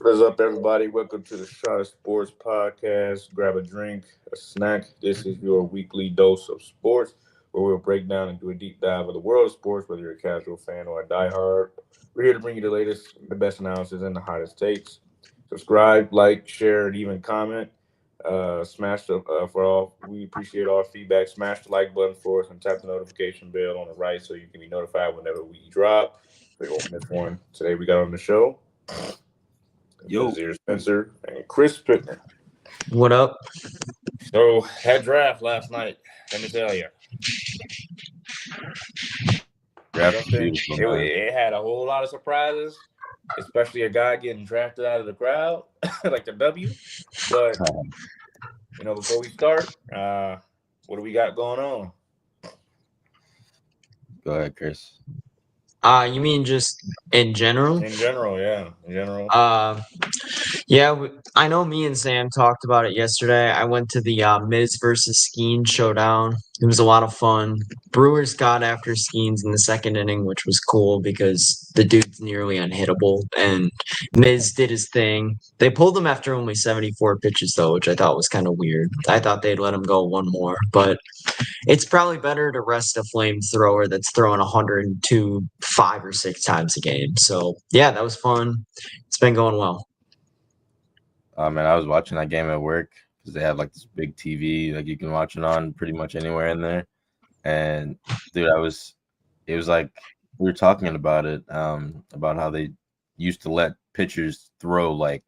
What is up, everybody? Welcome to the Shot of Sports podcast. Grab a drink, a snack. This is your weekly dose of sports, where we'll break down and do a deep dive of the world of sports, whether you're a casual fan or a diehard. We're here to bring you the latest, the best analysis, and the hottest takes. Subscribe, like, share, and even comment. Smash the for all. We appreciate all feedback. Smash the like button for us and tap the notification bell on the right so you can be notified whenever we drop. So you won't miss one. Today we got on the show. Yo, Nazir Spencer and Chris Pittman. What up? So had draft last night. Let me tell you, draft is something. beautiful, It, man. it had a whole lot of surprises, especially a guy getting drafted out of the crowd, like the W. But before we start, what do we got going on? Go ahead, Chris. You mean just in general? In general, yeah. In general, Yeah, I know me and Sam talked about it yesterday. I went to the Miz versus Skeens showdown. It was a lot of fun. Brewers got after Skeens in the second inning, which was cool because the dude's nearly unhittable, and Miz did his thing. They pulled him after only 74 pitches, though, which I thought was kind of weird. I thought they'd let him go one more, but it's probably better to rest a flamethrower that's throwing 102 5 or 6 times a game. So, yeah, that was fun. It's been going well. Man, I was watching that game at work because they have like this big TV, like you can watch it on pretty much anywhere in there. And dude, it was like we were talking about it, about how they used to let pitchers throw like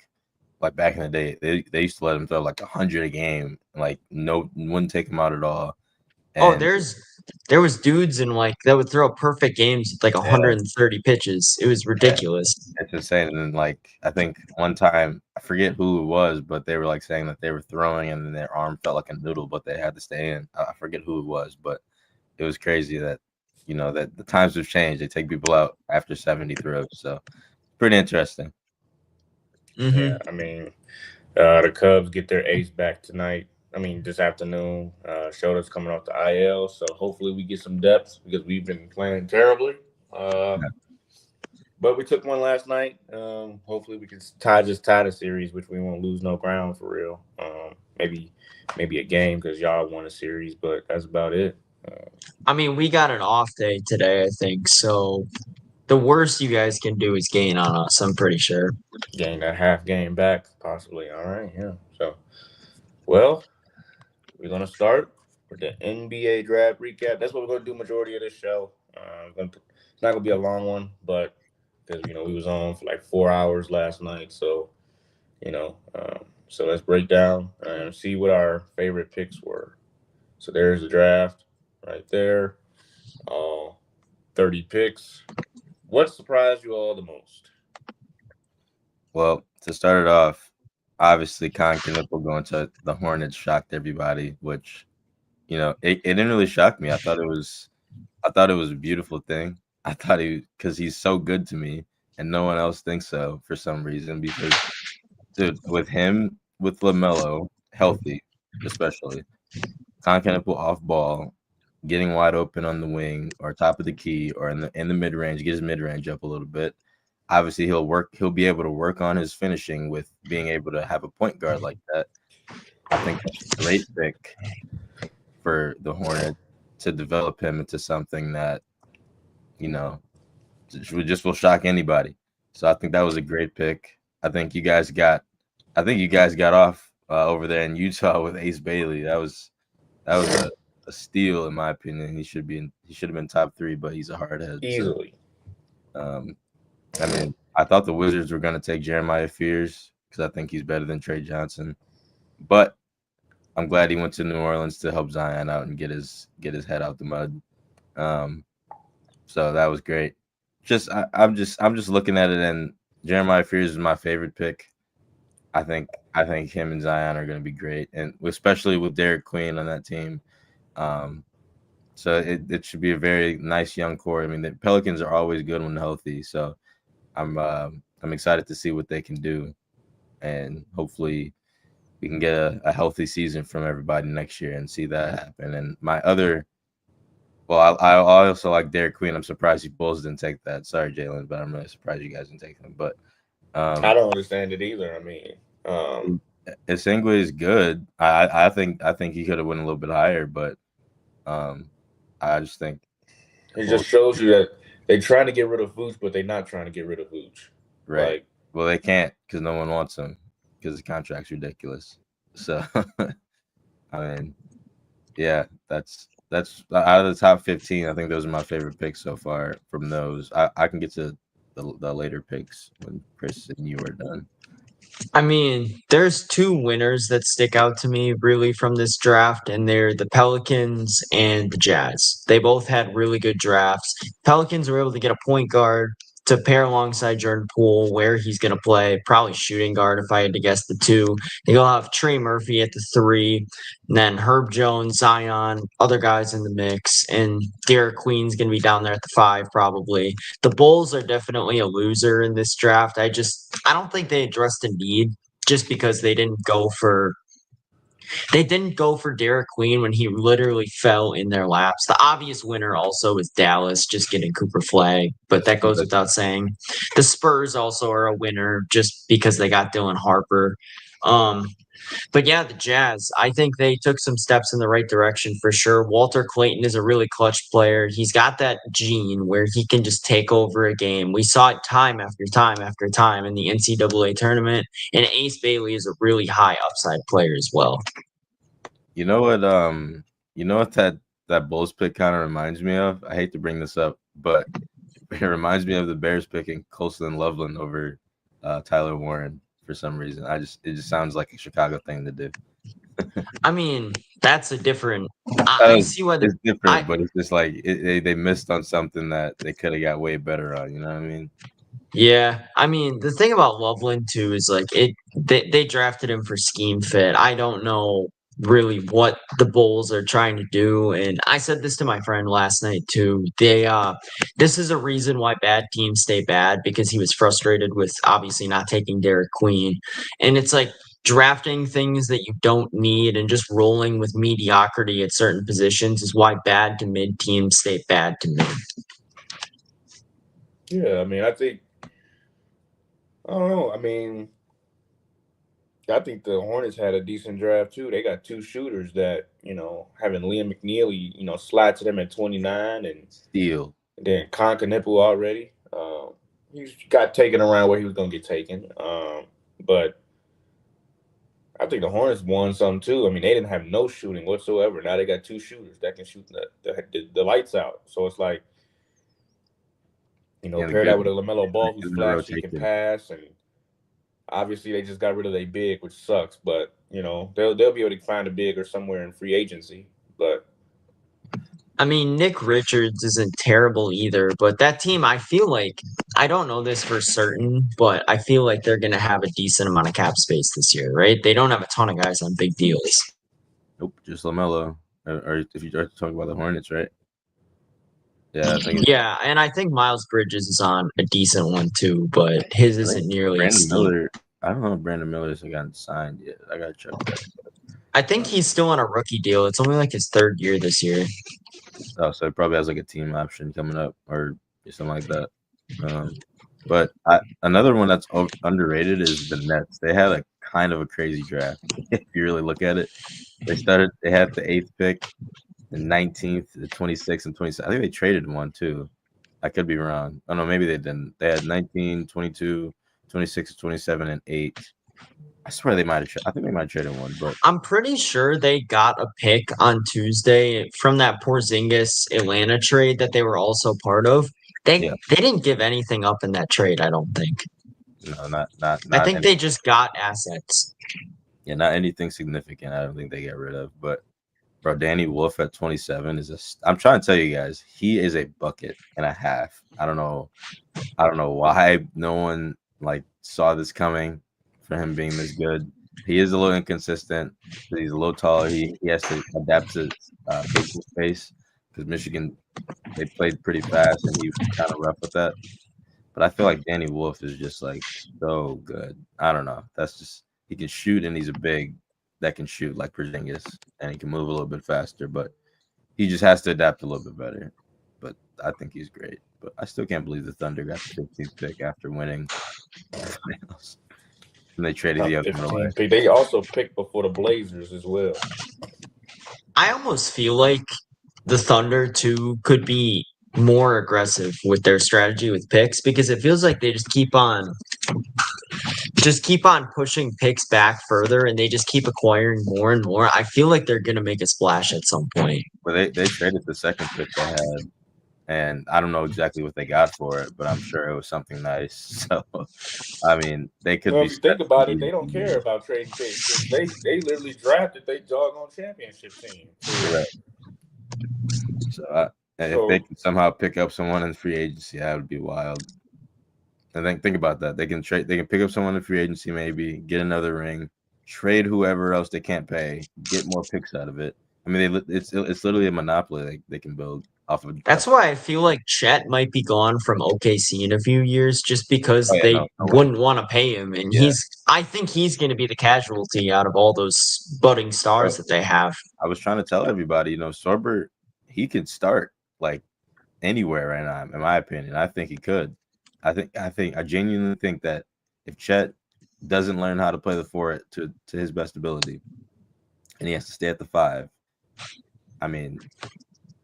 back in the day. They used to let them throw like 100 a game, like no wouldn't take them out at all. Oh, And there was dudes in like that would throw perfect games with like yeah, 130 pitches. It was ridiculous. it's insane. And like I think one time I forget who it was, but they were like saying that they were throwing and then their arm felt like a noodle, but they had to stay in. I forget who it was, but it was crazy that that the times have changed. They take people out after 70 throws, so pretty interesting. Mm-hmm. yeah. I mean, the Cubs get their ace back tonight. I mean, this afternoon. Showdown's coming off the IL, so hopefully we get some depth because we've been playing terribly. Uh, Yeah. But we took one last night. Hopefully we can tie the series, which we won't lose no ground for real. Maybe a game because y'all won a series, but that's about it. I mean, we got an off day today, I think. So the worst you guys can do is gain on us. I'm pretty sure. Gain that half game back, possibly. All right, yeah. So, well, we're gonna start with the NBA draft recap. That's what we're gonna do majority of this show. It's not gonna be a long one, but because we was on for like 4 hours last night, so so let's break down and see what our favorite picks were. So there's the draft right there. All 30 picks. What surprised you all the most? Well, to start it off, obviously Con Knipple going to the Hornets shocked everybody, which it didn't really shock me. I thought it was a beautiful thing. I thought because he's so good to me, and no one else thinks so for some reason. Because, dude, with him, with LaMelo healthy, especially Knipple off ball, getting wide open on the wing or top of the key or in the mid range, get his mid range up a little bit. Obviously, he'll be able to work on his finishing with being able to have a point guard like that. I think that's a great pick for the Hornets to develop him into something that you know just will shock anybody. So I think that was a great pick. I think you guys got off over there in Utah with Ace Bailey. That was a steal in my opinion. He should have been top 3, but he's a hardhead. Easily. So, I mean, I thought the Wizards were going to take Jeremiah Fears because I think he's better than Trey Johnson, but I'm glad he went to New Orleans to help Zion out and get his head out the mud. So that was great. I'm just looking at it, and Jeremiah Fears is my favorite pick. I think him and Zion are going to be great, and especially with Derek Queen on that team. So it should be a very nice young core. I mean, the Pelicans are always good when healthy, so I'm excited to see what they can do, and hopefully we can get a healthy season from everybody next year and see that happen. And I also like Derek Queen. I'm surprised you Bulls didn't take that. Sorry, Jalen, but I'm really surprised you guys didn't take him. But I don't understand it either. I mean, Isengwe is good. I think he could have went a little bit higher, but I just think it just shows you that they're trying to get rid of Vooch, but they're not trying to get rid of Vooch. right. Like, Well, they can't because no one wants him because the contract's ridiculous. So, I mean, yeah, that's out of the top 15. I think those are my favorite picks so far. From those, I can get to the later picks when Chris and you are done. I mean, there's two winners that stick out to me really from this draft, and they're the Pelicans and the Jazz. They both had really good drafts. Pelicans were able to get a point guard to pair alongside Jordan Poole, where he's going to play, probably shooting guard if I had to guess the two. You'll have Trey Murphy at the 3, and then Herb Jones, Zion, other guys in the mix, and Derek Queen's going to be down there at the 5 probably. The Bulls are definitely a loser in this draft. I don't think they addressed a need just because they didn't go for Derek Queen when he literally fell in their laps. The obvious winner also is Dallas, just getting Cooper Flag, but that goes without saying. The Spurs also are a winner just because they got Dylan Harper. But yeah, the Jazz, I think they took some steps in the right direction for sure. Walter Clayton is a really clutch player. He's got that gene where he can just take over a game. We saw it time after time after time in the NCAA tournament. And Ace Bailey is a really high upside player as well. You know what? That Bulls pick kind of reminds me of. I hate to bring this up, but it reminds me of the Bears picking Colston Loveland over Tyler Warren for some reason. It just sounds like a Chicago thing to do. I mean, that's a different. I see why it's different, but it's just like they missed on something that they could have got way better on. You know what I mean? Yeah, I mean the thing about Loveland too is like they drafted him for scheme fit. I don't know really what the Bulls are trying to do, and I said this to my friend last night too. This is a reason why bad teams stay bad because he was frustrated with obviously not taking Derek Queen, and it's like drafting things that you don't need and just rolling with mediocrity at certain positions is why bad to mid teams stay bad to mid. Yeah, I mean, I don't know. I mean, I think the Hornets had a decent draft too. They got two shooters that, having Liam McNeely, slide to them at 29 and steal. Then Con Knippel already. He got taken around where he was going to get taken. But I think the Hornets won some too. I mean, they didn't have no shooting whatsoever. Now they got two shooters that can shoot the lights out. So it's like, pair that with a LaMelo Ball who's flashy, can pass, and obviously they just got rid of their big, which sucks. But they'll be able to find a big or somewhere in free agency. But I mean, Nick Richards isn't terrible either, but that team, I feel like, I don't know this for certain, but I feel like they're going to have a decent amount of cap space this year, right? They don't have a ton of guys on big deals. Nope, just LaMelo. Or if you start to talk about the Hornets, right? Yeah, and I think Miles Bridges is on a decent one too, but his isn't nearly as steep. Miller. I don't know if Brandon Miller hasn't gotten signed yet. I gotta check that. I think he's still on a rookie deal. It's only like his 3rd year this year. Oh, so he probably has like a team option coming up or something like that. But another one that's underrated is the Nets. They had a kind of a crazy draft. If you really look at it, they had the 8th pick, the 19th, the 26th, and 27th. I think they traded one too. I could be wrong. Oh no, maybe they didn't. They had 19, 22, 26, 27, and 8. I swear they might have. I think they might have traded one, but I'm pretty sure they got a pick on Tuesday from that Porzingis Atlanta trade that they were also part of. They didn't give anything up in that trade, I don't think. No, not. I think they just got assets. Yeah, not anything significant. I don't think they get rid of. But bro, Danny Wolf at 27 is I'm trying to tell you guys, he is a bucket and a half. I don't know why no one saw this coming for him being this good. He is a little inconsistent. He's a little taller. He has to adapt to Michigan's pace because Michigan, they played pretty fast and he was kind of rough with that. But I feel like Danny Wolf is just so good. I don't know. That's just, he can shoot and he's a big that can shoot like Porzingis and he can move a little bit faster, but he just has to adapt a little bit better. But I think he's great. But I still can't believe the Thunder got the 15th pick after winning Finals. And they traded the other one away. 15 pick. They also picked before the Blazers as well. I almost feel like the Thunder too could be more aggressive with their strategy with picks because it feels like they just keep on pushing picks back further and they just keep acquiring more and more. I feel like they're gonna make a splash at some point. Well, they traded the second pick they had, and I don't know exactly what they got for it, but I'm sure it was something nice. So, I mean, they could Well, be. if you think about it, they don't care about trading picks. They literally drafted their doggone championship team. Correct. So, if they can somehow pick up someone in free agency, that would be wild. And then think about that. They can pick up someone in free agency, maybe get another ring, trade whoever else they can't pay, get more picks out of it. I mean, it's literally a monopoly they can build off of. That's why I feel like Chet might be gone from OKC in a few years, just because they wouldn't want to pay him, and I think he's going to be the casualty out of all those budding stars that they have. I was trying to tell everybody, Sorber, he could start like anywhere right now. In my opinion, I think he could. I genuinely think that if Chet doesn't learn how to play the 4 to his best ability, and he has to stay at the 5, I mean,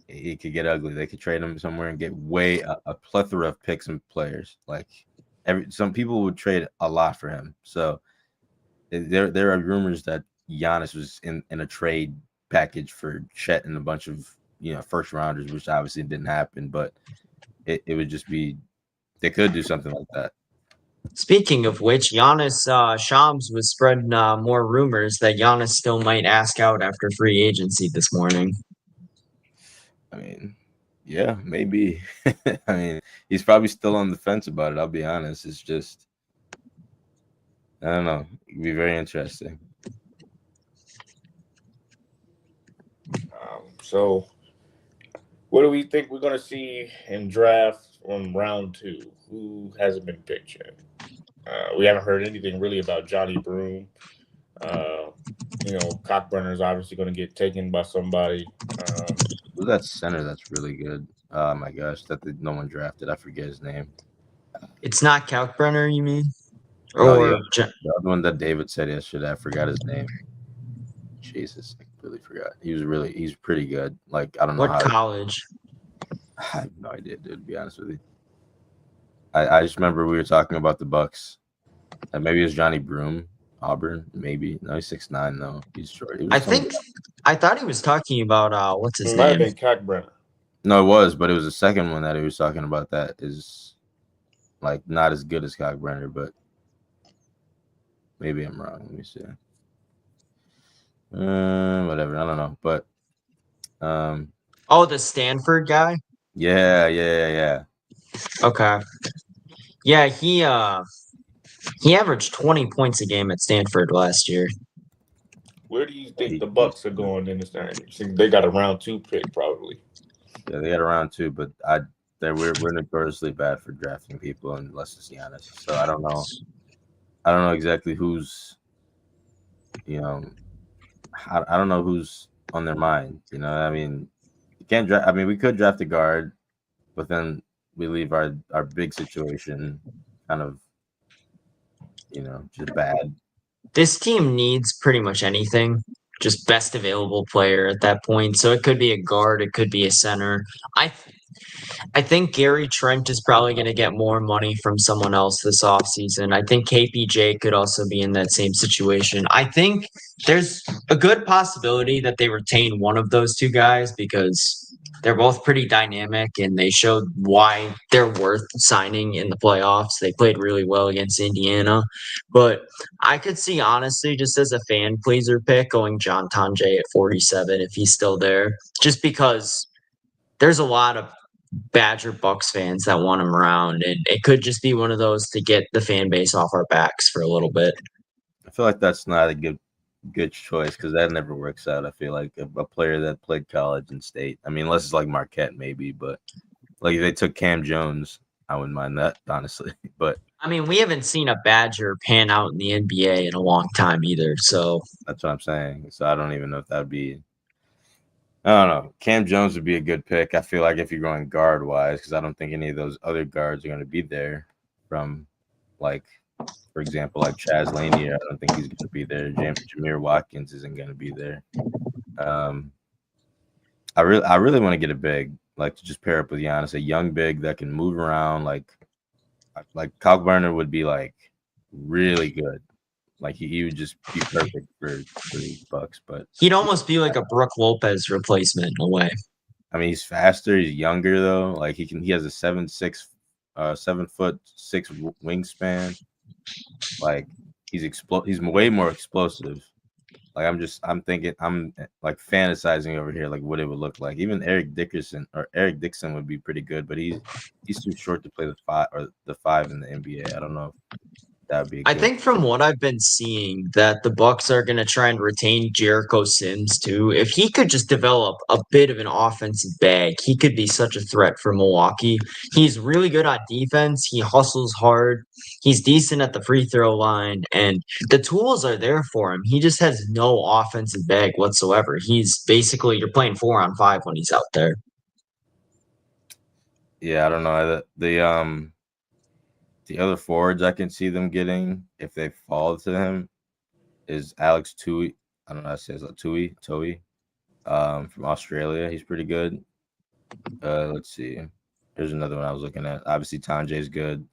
it could get ugly. They could trade him somewhere and get a plethora of picks and players. Like some people would trade a lot for him. So there are rumors that Giannis was in a trade package for Chet and a bunch of first rounders, which obviously didn't happen. But it would just be they could do something like that. Speaking of which, Giannis Shams was spreading more rumors that Giannis still might ask out after free agency this morning. I mean, yeah, maybe. I mean, he's probably still on the fence about it. I'll be honest. It's just, I don't know. It'd be very interesting. So, what do we think we're going to see in draft on round 2? Who hasn't been picked yet? We haven't heard anything really about Johnny Broom. Cockburner is obviously going to get taken by somebody. Who's that center that's really good? Oh my gosh, no one drafted. I forget his name. It's not Kalkbrenner, you mean? Or the other one that David said yesterday. I forgot his name. Jesus, I completely forgot. He's pretty good. Like, I don't know what college. I have no idea, dude, to be honest with you. I just remember we were talking about the Bucks. And maybe it was Johnny Broom, Auburn, maybe. No, he's 6'9", though. He's short. I thought he was talking about what's his name? Might have been Cockburner. No, it was, but it was the second one that he was talking about that is like not as good as Cockburner, but maybe I'm wrong. Let me see. Whatever. I don't know. But the Stanford guy? Yeah. Okay. Yeah, he averaged 20 points a game at Stanford last year. Where do you think the Bucks are going in this thing? They got a round 2 pick probably. Yeah, they got a round 2, but we're notoriously bad for drafting people unless it's Giannis. So I don't know. I don't know exactly who's, I don't know who's on their mind. I mean, you can't draft. I mean, we could draft a guard, but then we leave our big situation kind of, just bad. This team needs pretty much anything, just best available player at that point. So it could be a guard, it could be a center. I think Gary Trent is probably going to get more money from someone else this offseason. I think KPJ could also be in that same situation. I think there's a good possibility that they retain one of those two guys because they're both pretty dynamic and they showed why they're worth signing in the playoffs. They played really well against Indiana. But I could see, honestly, just as a fan pleaser pick, going John Tonje at 47 if he's still there, just because there's a lot of Badger Bucks fans that want him around, and it could just be one of those to get the fan base off our backs for a little bit. I feel like that's not a good choice because that never works out. I feel like a player that played college and state. I mean, unless it's like Marquette, maybe, but like if they took Cam Jones, I wouldn't mind that, honestly. But I mean, we haven't seen a Badger pan out in the NBA in a long time either. So that's what I'm saying. So I don't even know if that'd be. I don't know. Cam Jones would be a good pick. I feel like if you're going guard wise, because I don't think any of those other guards are going to be there from Like, for example, like Chaz Lanier, I don't think he's going to be there. Jameer Watkins isn't going to be there. I really want to get a big, like to just pair up with Giannis, a young big that can move around. Like Kyle Burner would be like really good. Like he would just be perfect for the Bucks. But He'd almost be like a Brook Lopez replacement in a way. I mean, he's faster. He's younger though. Like he has a 7'6" 7'6" wingspan. Like he's way more explosive. Like I'm thinking I'm like fantasizing over here, like what it would look like. Even Eric Dixon would be pretty good, but he's too short to play the five in the NBA. I don't know if that would be. I think from what I've been seeing that the Bucks are going to try and retain Jericho Sims too. If he could just develop a bit of an offensive bag, he could be such a threat for Milwaukee. He's really good on defense. He hustles hard. He's decent at the free throw line, and the tools are there for him. He just has no offensive bag whatsoever. He's basically you're playing 4-on-5 when he's out there. Yeah, I don't know. The other forwards I can see them getting if they fall to him is Alex Tui. I don't know how to say it. Tui, from Australia. He's pretty good. Let's see. Here's another one I was looking at. Obviously, Tanjay's good.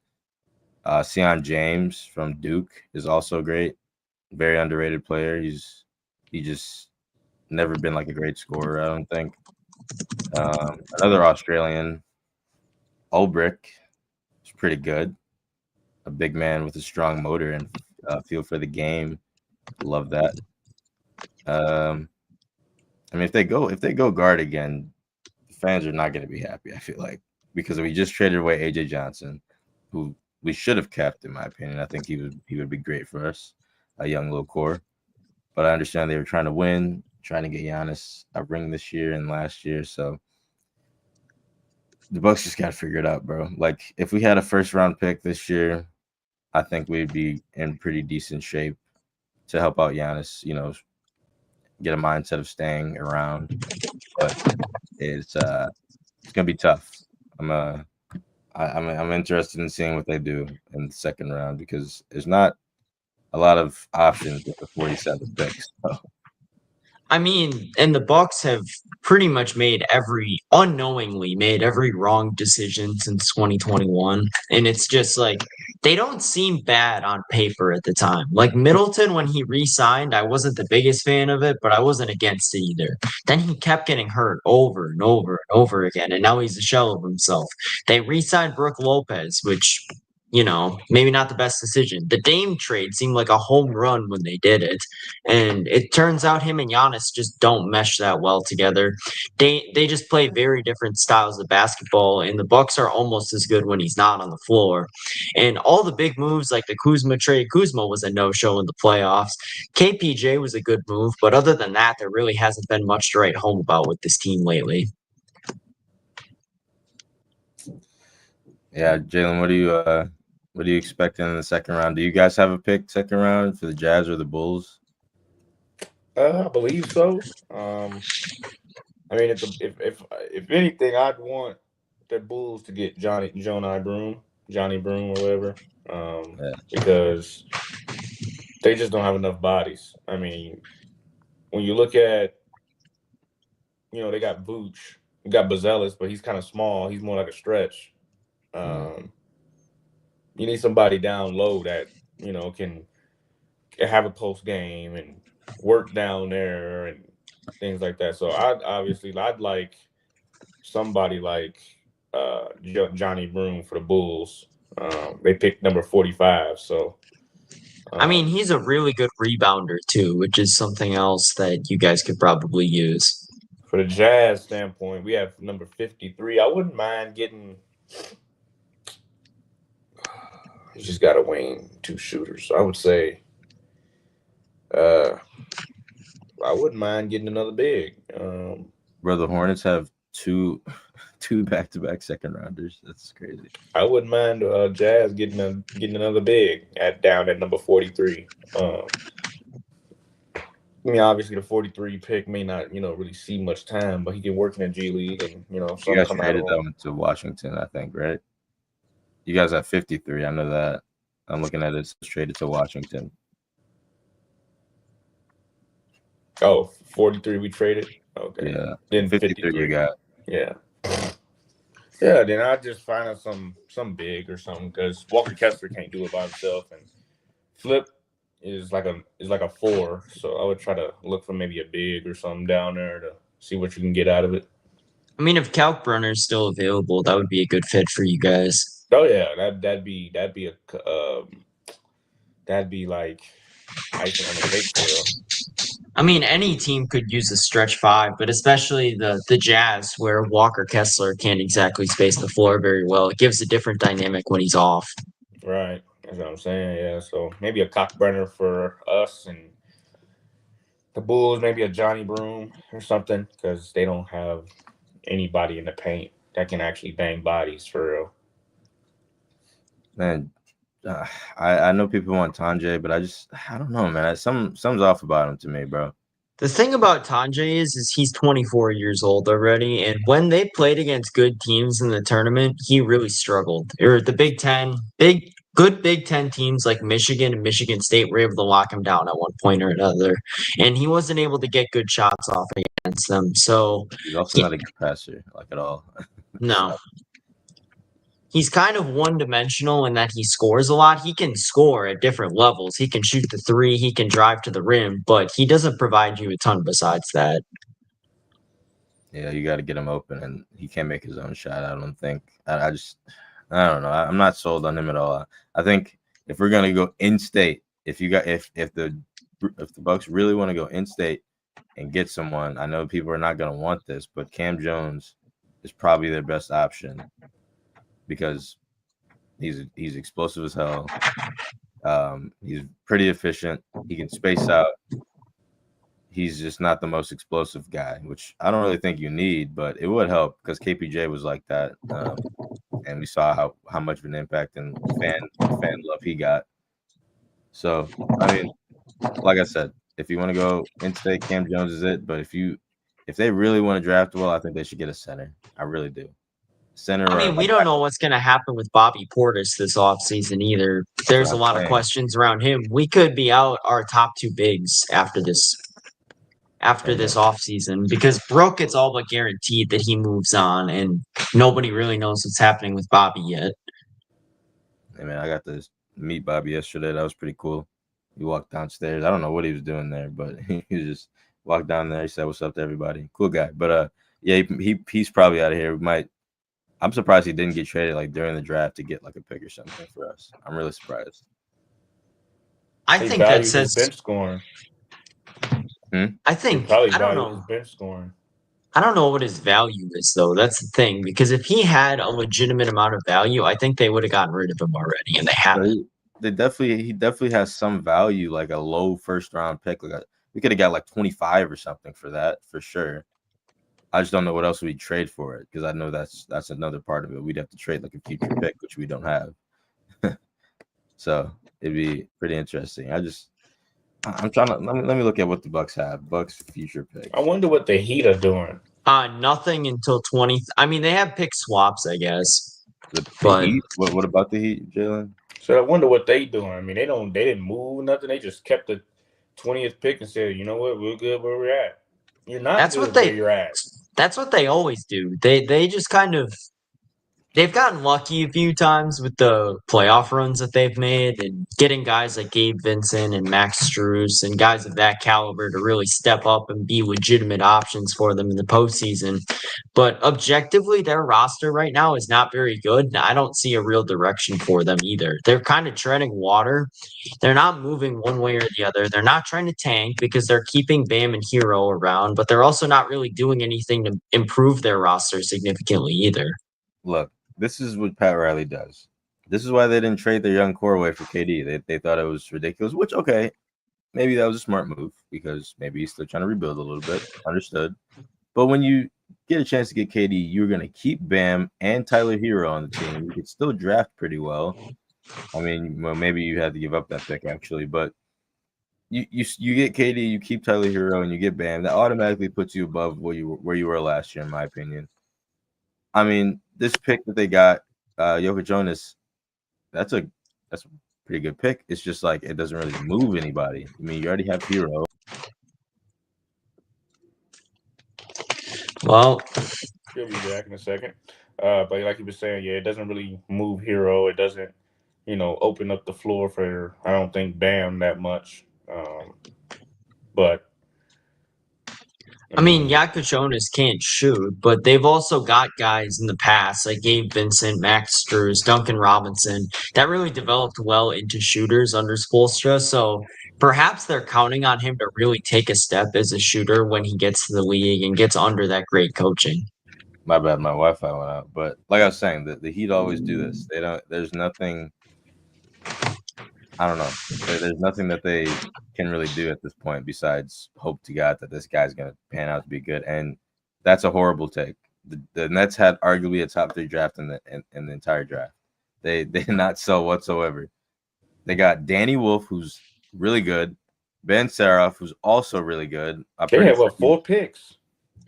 Sion James from Duke is also great. Very underrated player. He just never been like a great scorer, I don't think. Another Australian, Ulbrich, is pretty good. A big man with a strong motor and feel for the game. Love that. I mean, if they go guard again, the fans are not going to be happy. I feel like because we just traded away AJ Johnson, who we should have kept, in my opinion. I think he would be great for us, a young little core. But I understand they were trying to win, trying to get Giannis a ring this year and last year. So the Bucks just got to figure it out, bro. Like if we had a first round pick this year, I think we'd be in pretty decent shape to help out Giannis, get a mindset of staying around. But it's gonna be tough. I'm interested in seeing what they do in the second round because there's not a lot of options with the 47th picks. So. I mean, and the Bucks have pretty much unknowingly made every wrong decision since 2021. And it's just like they don't seem bad on paper at the time. Like Middleton, when he re-signed, I wasn't the biggest fan of it, but I wasn't against it either. Then he kept getting hurt over and over and over again, and now he's a shell of himself. They re-signed Brook Lopez, which maybe not the best decision. The Dame trade seemed like a home run when they did it. And it turns out him and Giannis just don't mesh that well together. They just play very different styles of basketball, and the Bucks are almost as good when he's not on the floor. And all the big moves like the Kuzma trade, Kuzma was a no-show in the playoffs. KPJ was a good move, but other than that, there really hasn't been much to write home about with this team lately. Yeah, Jalen, what are you expecting in the second round? Do you guys have a pick second round for the Jazz or the Bulls? I believe so. I mean, if anything, I'd want the Bulls to get Johnny Broom, or whatever, because they just don't have enough bodies. I mean, when you look at, they got Vooch, you got Bazelis, but he's kind of small. He's more like a stretch. You need somebody down low that can have a post game and work down there and things like that. So I'd like somebody like Johnny Broom for the Bulls. They picked number 45. So I mean, he's a really good rebounder too, which is something else that you guys could probably use. For the Jazz standpoint, we have number 53. I wouldn't mind getting. You just got to wing 2 shooters. So I would say, I wouldn't mind getting another big. Bro, the Hornets have two back-to-back second rounders. That's crazy. I wouldn't mind Jazz getting another big down at number 43. I mean, obviously the 43 pick may not, really see much time, but he can work in the G League and, you guys traded them to Washington, I think, right? You guys have 53. I know that. I'm looking at it. It's traded to Washington. Oh, 43 we traded. Okay. Yeah. Then 53 you got. Yeah. Yeah, then I just find out some big or something because Walker Kessler can't do it by himself, and Flip is like a 4. So I would try to look for maybe a big or something down there to see what you can get out of it. I mean, if Kalkbrenner's still available, that would be a good fit for you guys. Oh yeah, that'd be like icing on the cake for real. I mean, any team could use a stretch 5, but especially the Jazz, where Walker Kessler can't exactly space the floor very well. It gives a different dynamic when he's off. Right, that's what I'm saying. Yeah, so maybe a Cockburner for us and the Bulls, maybe a Johnny Broom or something, because they don't have anybody in the paint that can actually bang bodies for real. Man, I know people want Tanjay, but I don't know, man. Something's off about him to me, bro. The thing about Tanjay is he's 24 years old already, and when they played against good teams in the tournament, he really struggled. Or the Big Ten, good Big Ten teams like Michigan and Michigan State were able to lock him down at one point or another, and he wasn't able to get good shots off against them. So he's also not a good passer, like at all. No. He's kind of one-dimensional in that he scores a lot. He can score at different levels. He can shoot the 3, he can drive to the rim, but he doesn't provide you a ton besides that. Yeah, you got to get him open, and he can't make his own shot. I don't think. I don't know. I'm not sold on him at all. I think if we're gonna go in-state, if the Bucks really want to go in-state and get someone, I know people are not gonna want this, but Cam Jones is probably their best option because he's explosive as hell. He's pretty efficient. He can space out. He's just not the most explosive guy, which I don't really think you need, but it would help because KPJ was like that, and we saw how much of an impact and fan love he got. So I mean, like I said, if you want to go in-state, Cam Jones is it. But if they really want to draft well, I think they should get a center. I really do. Center. I mean, we don't know what's going to happen with Bobby Portis this offseason either. There's a lot of questions around him. We could be out our top 2 bigs after this offseason because Brooke, it's all but guaranteed that he moves on, and nobody really knows what's happening with Bobby yet. Hey man, I got to meet Bobby yesterday. That was pretty cool. He walked downstairs. I don't know what he was doing there, but he just walked down there. He said, "What's up to everybody?" Cool guy. But yeah, he's probably out of here. I'm surprised he didn't get traded like during the draft to get like a pick or something for us. I'm really surprised. I think that says bench scoring. I think I don't know. His bench scoring. I don't know what his value is though. That's the thing, because if he had a legitimate amount of value, I think they would have gotten rid of him already, and they haven't. He definitely has some value, like a low first round pick. We could have got like 25 or something for that for sure. I just don't know what else we'd trade for it because I know that's another part of it. We'd have to trade like a future pick, which we don't have. So it'd be pretty interesting. I'm trying to let me look at what the Bucks have. Bucks future pick. I wonder what the Heat are doing. Nothing until 20. I mean, they have pick swaps, I guess. The Heat? What about the Heat, Jalen? So I wonder what they doing. I mean, they didn't move nothing. They just kept the 20th pick and said, you know what, we're good where we're at. You're not good where you're at. That's what they always do. They just kind of they've gotten lucky a few times with the playoff runs that they've made and getting guys like Gabe Vincent and Max Strus and guys of that caliber to really step up and be legitimate options for them in the postseason. But objectively, their roster right now is not very good. And I don't see a real direction for them either. They're kind of treading water. They're not moving one way or the other. They're not trying to tank because they're keeping Bam and Hero around, but they're also not really doing anything to improve their roster significantly either. Look, this is what Pat Riley does. This is why they didn't trade their young core away for KD. They thought it was ridiculous, which, okay, maybe that was a smart move because maybe he's still trying to rebuild a little bit. Understood. But when you get a chance to get KD, you're going to keep Bam and Tyler Hero on the team. You could still draft pretty well. I mean, well, maybe you had to give up that pick, actually. But you get KD, you keep Tyler Hero, and you get Bam. That automatically puts you above where you were last year, in my opinion. I mean, this pick that they got, Jokic Jonas, that's pretty good pick. It's just like it doesn't really move anybody. I mean, you already have Hero. Well, He'll be back in a second. But like you were saying, yeah, it doesn't really move Hero. It doesn't, open up the floor for I don't think Bam that much. But I mean, Jakob Jonas can't shoot, but they've also got guys in the past like Gabe Vincent, Max Strus, Duncan Robinson that really developed well into shooters under Spoelstra. So perhaps they're counting on him to really take a step as a shooter when he gets to the league and gets under that great coaching. My bad, my Wi-Fi went out. But like I was saying, the Heat always do this. They don't. There's nothing. I don't know. There's nothing that they can really do at this point besides hope to God that this guy's going to pan out to be good. And that's a horrible take. The Nets had arguably a top 3 draft in the entire draft. They did not sell whatsoever. They got Danny Wolf, who's really good. Ben Saroff, who's also really good. They had 4 picks?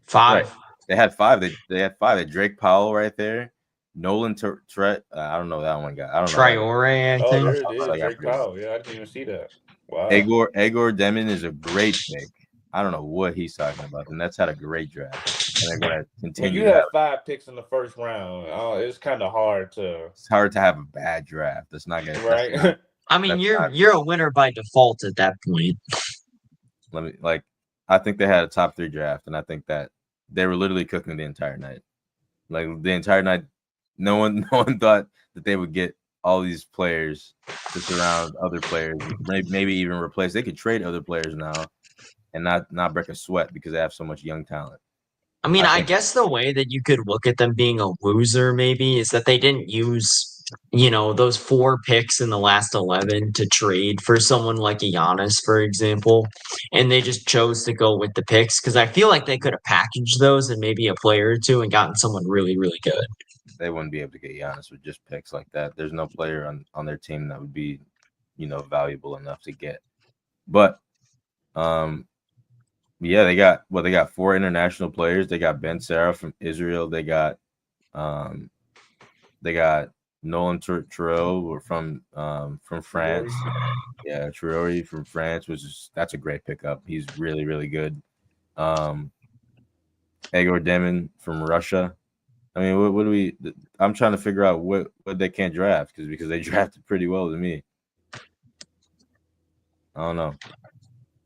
5. Right. They had 5. They had 5. They had Drake Powell right there. Nolan Tret. I don't know that one guy. I don't know. Traore, I think. Oh, there it is. Drake Powell. Yeah, I didn't even see that. Wow. Egor Demon is a great pick. I don't know what he's talking about. The Nets had a great draft, and they're gonna continue. When you have 5 picks in the first round, it's kind of hard to. It's hard to have a bad draft. That's not gonna. Right. I mean, you're a winner by default at that point. I think they had a top 3 draft, and I think that they were literally cooking the entire night. Like the entire night, no one thought that they would get all these players to surround other players, maybe even replace. They could trade other players now and not break a sweat because they have so much young talent. I mean, I guess the way that you could look at them being a loser maybe is that they didn't use, those 4 picks in the last 11 to trade for someone like a Giannis, for example. And they just chose to go with the picks because I feel like they could have packaged those and maybe a player or two and gotten someone really, really good. They wouldn't be able to get Giannis with just picks like that. There's no player on their team that would be, valuable enough to get. But, yeah, they got 4 international players. They got Ben Saroff from Israel. They got Nolan Traore from France. Yeah, Traore from France, that's a great pickup. He's really, really good. Egor Demon from Russia. I mean, what do we? I'm trying to figure out what they can't draft because they drafted pretty well to me. I don't know,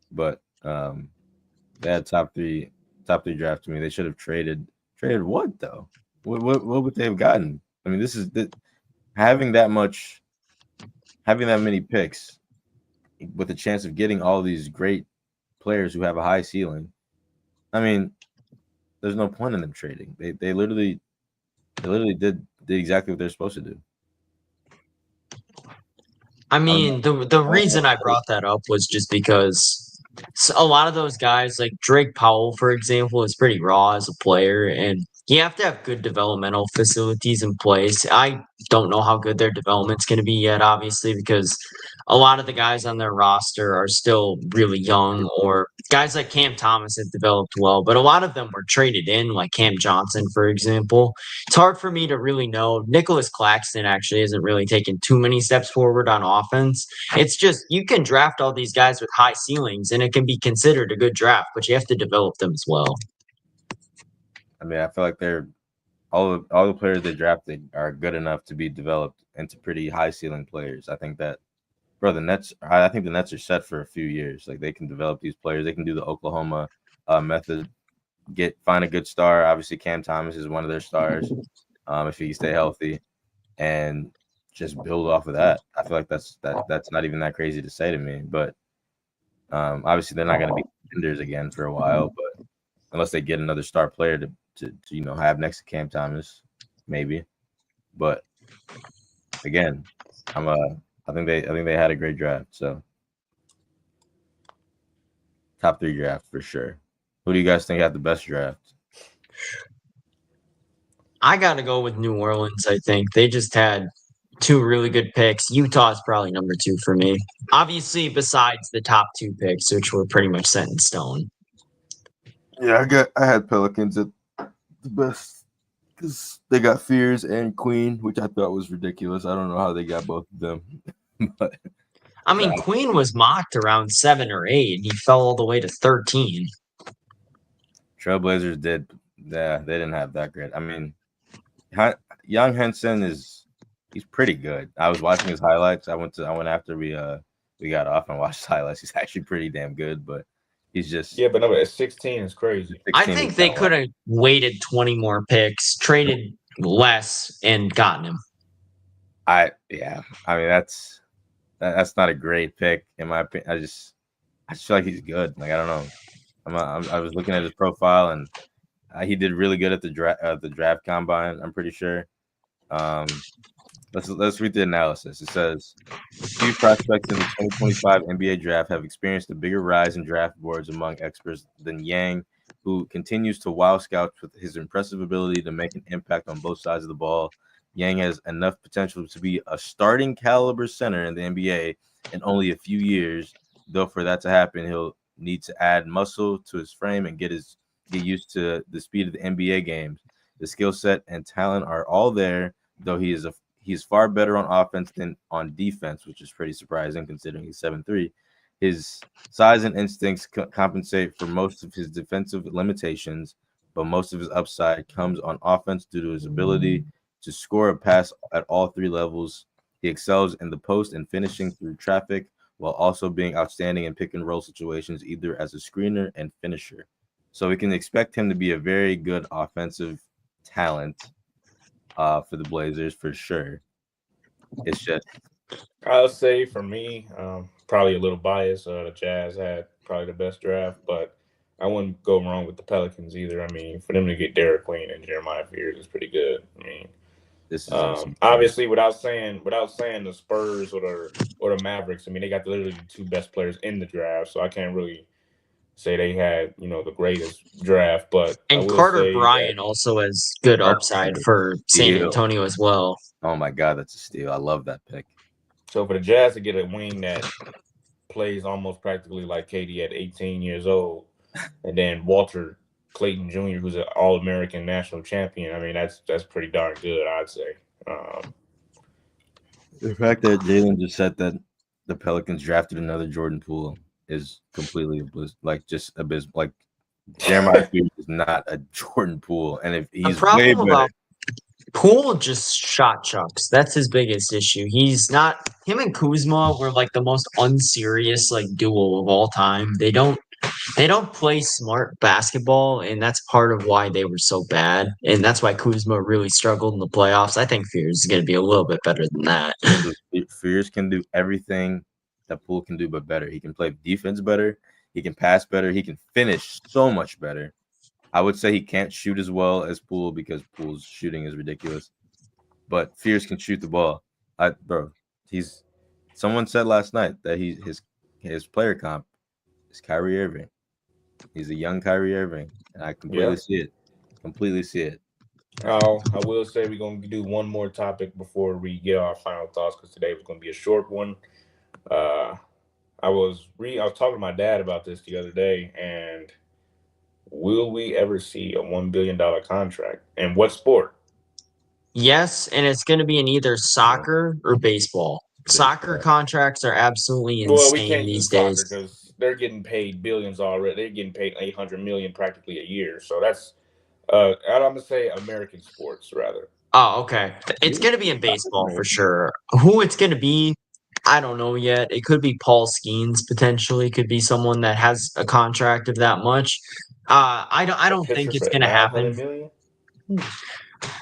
but they had top three draft to me. They should have traded what though? What would they have gotten? I mean, having that many picks with a chance of getting all these great players who have a high ceiling. I mean, there's no point in them trading. They literally did exactly what they're supposed to do. I mean, the reason I brought that up was just because a lot of those guys, like Drake Powell, for example, is pretty raw as a player, and you have to have good developmental facilities in place. I don't know how good their development's going to be yet, obviously, because a lot of the guys on their roster are still really young, or guys like Cam Thomas have developed well, but a lot of them were traded in, like Cam Johnson, for example. It's hard for me to really know. Nicholas Claxton actually hasn't really taken too many steps forward on offense. It's just you can draft all these guys with high ceilings, and it can be considered a good draft, but you have to develop them as well. I mean, I feel like all the players they drafted are good enough to be developed into pretty high ceiling players. I think that, bro, I think the Nets are set for a few years. Like they can develop these players. They can do the Oklahoma method, find a good star. Obviously, Cam Thomas is one of their stars. If he stay healthy, and just build off of that. I feel like that's not even that crazy to say to me. But obviously, they're not going to be contenders again for a while. But unless they get another star player to have next to Cam Thomas, maybe. But again, I think they had a great draft. So top 3 draft for sure. Who do you guys think had the best draft? I got to go with New Orleans. I think they just had 2 really good picks. Utah's probably number 2 for me. Obviously, besides the top 2 picks, which were pretty much set in stone. Yeah, I had Pelicans at the best because they got Fears and Queen, which I thought was ridiculous. I don't know how they got both of them. But I mean, Queen was mocked around 7 or 8, and he fell all the way to 13. Trailblazers did, yeah, they didn't have that great. I mean, Young Henson he's pretty good. I was watching his highlights. I went after we got off and watched highlights. He's actually pretty damn good, but he's just Yeah, but no, at 16 is crazy. I think they could have waited 20 more picks, traded less, and gotten him. I mean that's not a great pick in my opinion. I just feel like he's good. Like, I don't know. I was looking at his profile, and he did really good at the draft combine. I'm pretty sure. Let's read the analysis. It says few prospects in the 2025 NBA draft have experienced a bigger rise in draft boards among experts than Yang, who continues to wow scouts with his impressive ability to make an impact on both sides of the ball. Yang has enough potential to be a starting caliber center in the NBA in only a few years, though for that to happen, he'll need to add muscle to his frame and get used to the speed of the NBA games. The skill set and talent are all there, though he's far better on offense than on defense, which is pretty surprising considering he's 7'3". His size and instincts compensate for most of his defensive limitations, but most of his upside comes on offense due to his ability to score a pass at all three levels. He excels in the post and finishing through traffic, while also being outstanding in pick and roll situations, either as a screener and finisher. So we can expect him to be a very good offensive talent for the Blazers for sure. It's just, I'll say for me, probably a little biased. The Jazz had probably the best draft, but I wouldn't go wrong with the Pelicans either. I mean, for them to get Derek Queen and Jeremiah Fears is pretty good. I mean, this is obviously without saying the Spurs or the Mavericks. I mean, they got literally the two best players in the draft, so I can't really say they had the greatest draft. But and Carter Bryant also has good upside for San Antonio as well. Oh my God, that's a steal! I love that pick. So for the Jazz to get a wing that plays almost practically like KD at 18 years old, and then Walter Clayton Jr., who's an All-American national champion, I mean that's pretty darn good, I'd say. The fact that Jalen just said that the Pelicans drafted another Jordan Poole is completely just abysmal. Like, Jeremiah Fears is not a Jordan Poole, and if he's way better. Poole just shot chucks. That's his biggest issue. He's not. Him and Kuzma were like the most unserious duo of all time. They don't play smart basketball, and that's part of why they were so bad. And that's why Kuzma really struggled in the playoffs. I think Fears is going to be a little bit better than that. Fears can do everything that Poole can do, but better. He can play defense better. He can pass better. He can finish so much better. I would say he can't shoot as well as Poole because Poole's shooting is ridiculous. But Fears can shoot the ball. Someone said last night that his player comp is Kyrie Irving. He's a young Kyrie Irving, and I completely see it. Completely see it. I will say we're going to do one more topic before we get our final thoughts, because today was going to be a short one. I was talking to my dad about this the other day, and will we ever see a $1 billion contract? And what sport? Yes, and it's going to be in either soccer or baseball. Soccer contracts are absolutely insane these days because they're getting paid billions already. They're getting paid $800 million practically a year. So that's I'm gonna say American sports rather. Oh, okay. It's going to be in baseball for sure. Who it's going to be, I don't know yet. It could be Paul Skeens potentially. Could be someone that has a contract of that much. I don't think it's going to happen.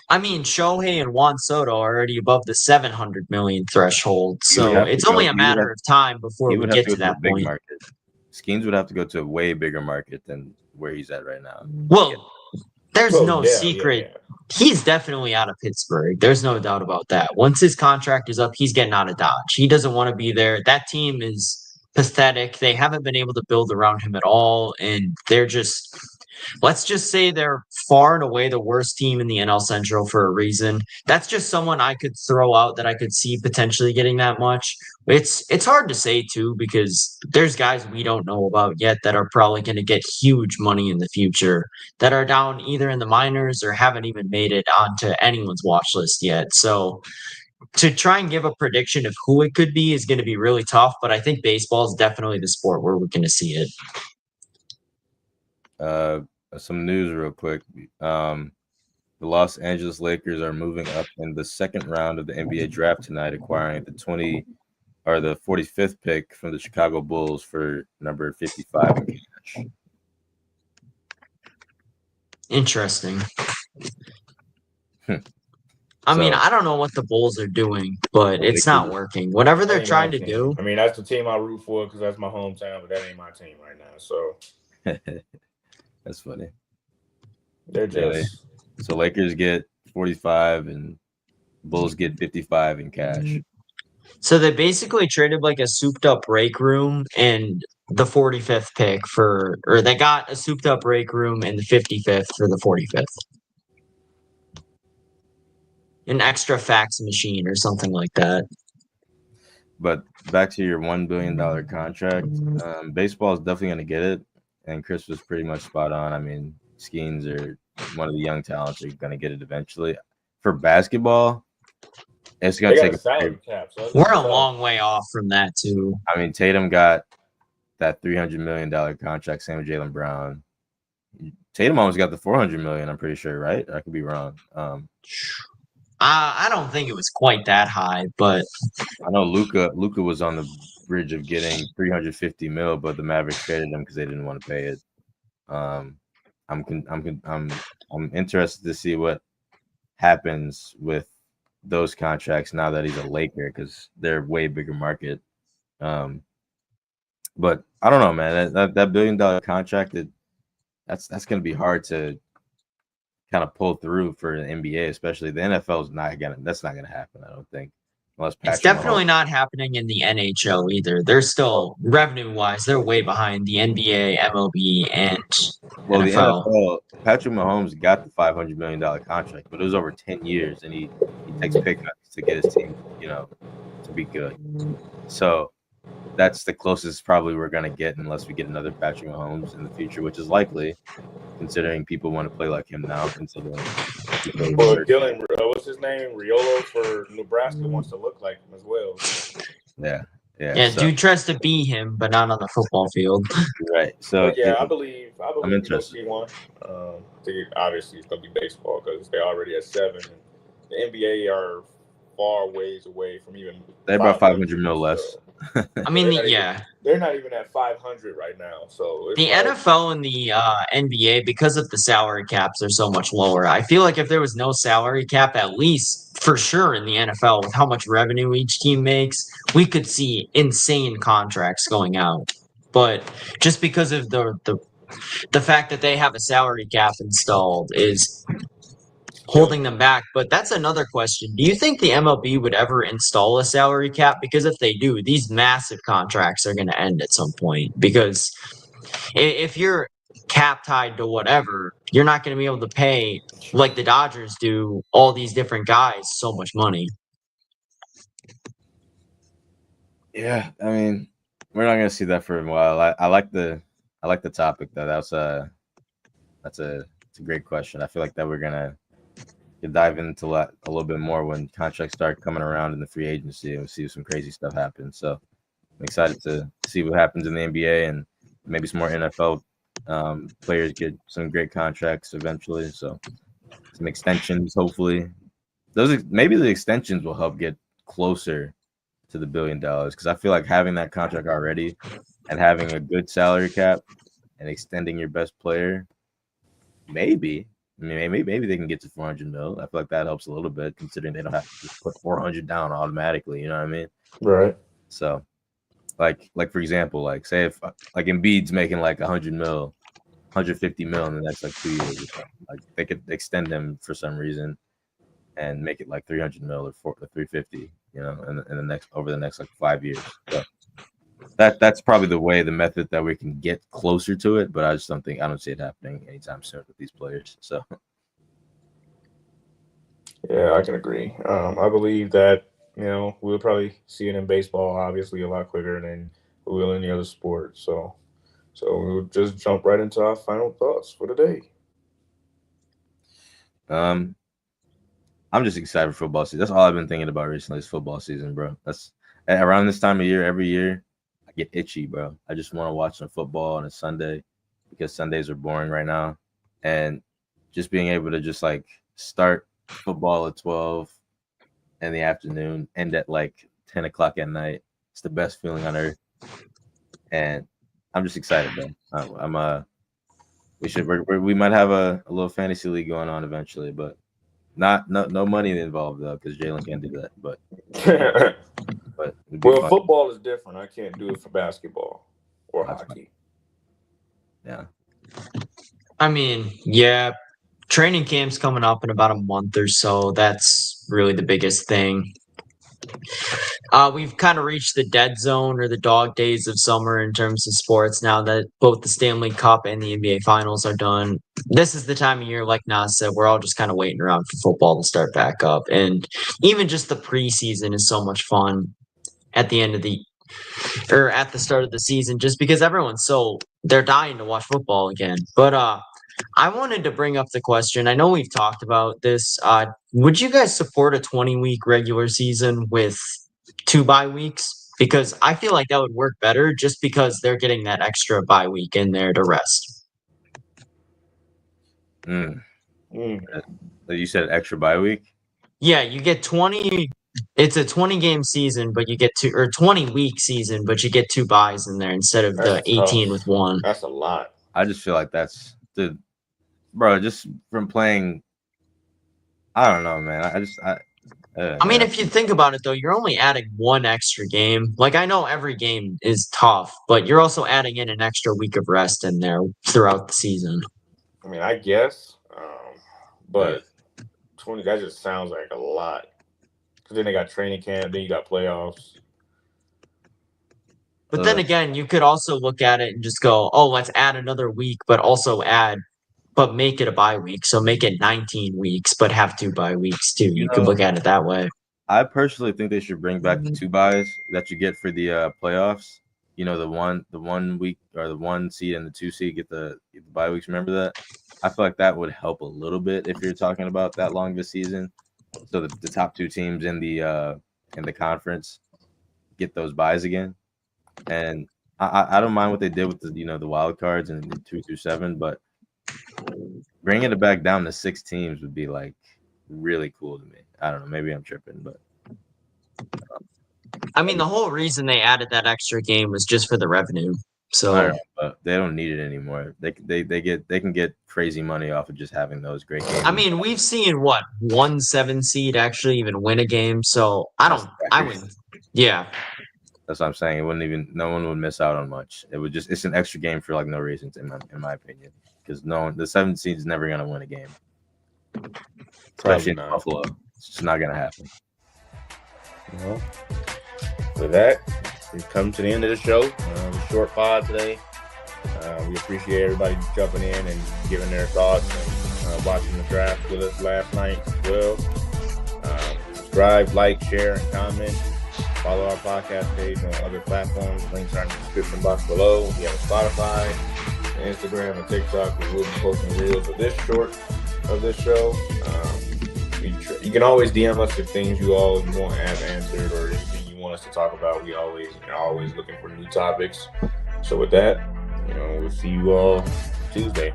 I mean, Shohei and Juan Soto are already above the 700 million threshold, so it's only a matter of time before we get to that point. Skeens would have to go to a way bigger market than where he's at right now. Well, there's no secret. Yeah. He's definitely out of Pittsburgh. There's no doubt about that. Once his contract is up, he's getting out of Dodge. He doesn't want to be there. That team is pathetic. They haven't been able to build around him at all, and they're just... Let's just say they're far and away the worst team in the NL Central for a reason. That's just someone I could throw out that I could see potentially getting that much. It's hard to say, too, because there's guys we don't know about yet that are probably going to get huge money in the future that are down either in the minors or haven't even made it onto anyone's watch list yet. So to try and give a prediction of who it could be is going to be really tough. But I think baseball is definitely the sport where we're going to see it. Some news real quick. The Los Angeles Lakers are moving up in the second round of the NBA draft tonight, acquiring the 45th pick from the Chicago Bulls for number 55 in cash. Interesting. I mean, I don't know what the Bulls are doing, but it's not working. Whatever they're trying to do. I mean, that's the team I root for because that's my hometown, but that ain't my team right now. So that's funny. They're just so Lakers get 45 and Bulls get 55 in cash. So they basically traded like a souped up break room and the 45th pick or they got a souped up break room and the 55th for the 45th. An extra fax machine or something like that. But back to your $1 billion contract, baseball is definitely going to get it. And Chris was pretty much spot on. I mean, Skeens are one of the young talents are going to get it eventually. For basketball, it's going to take a salary cap. So we're a long way off from that, too. I mean, Tatum got that $300 million contract, same with Jaylen Brown. Tatum almost got the $400 million, I'm pretty sure, right? I could be wrong. I don't think it was quite that high, but I know Luka was on the bridge of getting $350 million, but the Mavericks traded him because they didn't want to pay it. I'm interested to see what happens with those contracts now that he's a Laker because they're way bigger market. But I don't know, man. That $1 billion contract, that's going to be hard to kind of pull through for the NBA, especially the NFL is that's not gonna happen, I don't think. Unless it's definitely not happening in the NHL either. They're still revenue wise, they're way behind the NBA, MLB, and NFL. The NFL, Patrick Mahomes got the $500 million contract, but it was over 10 years, and he takes pay cuts to get his team, to be good. So that's the closest probably we're gonna get unless we get another Patrick Mahomes in the future, which is likely, considering people want to play like him now. Considering Dylan, what's his name? Riolo for Nebraska wants to look like him as well. Yeah. So, dude tries to be him, but not on the football field. Right. So I believe I'm interested. Obviously, it's gonna be baseball because they're already at 7. And the NBA are far ways away from even. They're about $500 million less. I mean, they're not even at 500 right now. So the NFL and the NBA, because of the salary caps, are so much lower. I feel like if there was no salary cap, at least for sure in the NFL, with how much revenue each team makes, we could see insane contracts going out. But just because of the fact that they have a salary cap installed is holding them back. But that's another question. Do you think the MLB would ever install a salary cap? Because if they do, these massive contracts are going to end at some point. Because if you're cap tied to whatever, you're not going to be able to pay, like the Dodgers do, all these different guys so much money. Yeah, I mean, we're not going to see that for a while. I like the topic though. That's a great question. I feel like that we're gonna dive into a little bit more when contracts start coming around in the free agency and we see some crazy stuff happen. So I'm excited to see what happens in the NBA and maybe some more NFL players get some great contracts eventually. So some extensions, hopefully. Maybe the extensions will help get closer to the $1 billion because I feel like having that contract already and having a good salary cap and extending your best player, maybe they can get to 400 mil. I feel like that helps a little bit considering they don't have to just put 400 down automatically. You know what I mean? Right. So, like for example, like say if like Embiid's making like 100 mil, 150 mil in the next like 2 years, or something. Like they could extend him for some reason and make it like 300 mil or 350. You know, in the next over the next like 5 years. So that's probably the method that we can get closer to it, but I don't see it happening anytime soon with these players. So yeah, I can agree. I believe that we'll probably see it in baseball obviously a lot quicker than we will in any other sport. So we'll just jump right into our final thoughts for the day. I'm just excited for football season. That's all I've been thinking about recently is football season, bro. That's around this time of year, every year, I get itchy, bro. I just want to watch some football on a Sunday because Sundays are boring right now. And just being able to just like start football at 12 in the afternoon, end at like 10 o'clock at night. It's the best feeling on earth. And I'm just excited, man. We might have a little fantasy league going on eventually, but no money involved though, because Jalen can't do that. But it'd be fun. Football is different. I can't do it for basketball or That's hockey. Yeah. I mean, yeah, training camp's coming up in about a month or so. That's really the biggest thing. We've kind of reached the dead zone or the dog days of summer in terms of sports now that both the Stanley Cup and the NBA Finals are done. This is the time of year, like Nas said, we're all just kind of waiting around for football to start back up. And even just the preseason is so much fun at the end of at the start of the season, just because they're dying to watch football again. But I wanted to bring up the question. I know we've talked about this. Would you guys support a 20-week regular season with 2 bye weeks? Because I feel like that would work better just because they're getting that extra bye week in there to rest. You said extra bye week? Yeah, you get 20. It's a 20-game season, but you get 20-week season, but you get 2 byes in there instead of the 18 with 1. That's a lot. I just feel like that's bro, just from playing. I don't know, man. I mean, if you think about it, though, you're only adding 1 extra game. Like, I know every game is tough, but you're also adding in an extra week of rest in there throughout the season. I mean, I guess, but 20, that just sounds like a lot. Because then they got training camp, then you got playoffs. But then again, you could also look at it and just go, oh, let's add another week, but make it a bye week. So make it 19 weeks, but have 2 bye weeks too. You could look at it that way. I personally think they should bring back the 2 byes that you get for the playoffs. You know, the 1 week or the 1 seed and the 2 seed get the bye weeks. Remember that? I feel like that would help a little bit if you're talking about that long of a season. So the top 2 teams in the conference get those byes again. And I don't mind what they did with the wild cards and the 2 through 7, but bringing it back down to 6 teams would be like really cool to me. I don't know, maybe I'm tripping, but I mean, the whole reason they added that extra game was just for the revenue. So I don't know, but they don't need it anymore. They can get crazy money off of just having those great games. I mean, we've seen 1 7 seed actually even win a game. So yeah. That's what I'm saying. No one would miss out on much. It's an extra game for like no reason, in my opinion. Because the 7 seed is never gonna win a game, especially in Buffalo. It's just not gonna happen. Well, with that, we've come to the end of the show. A short pod today. We appreciate everybody jumping in and giving their thoughts and watching the draft with us last night as well. Subscribe, like, share, and comment. Follow our podcast page on other platforms. Links are in the description box below. We have a Spotify, Instagram, and TikTok. We will be posting reels of this show. You can always DM us if things you want to have answered or anything you want us to talk about. We always looking for new topics. So with that, we'll see you all Tuesday.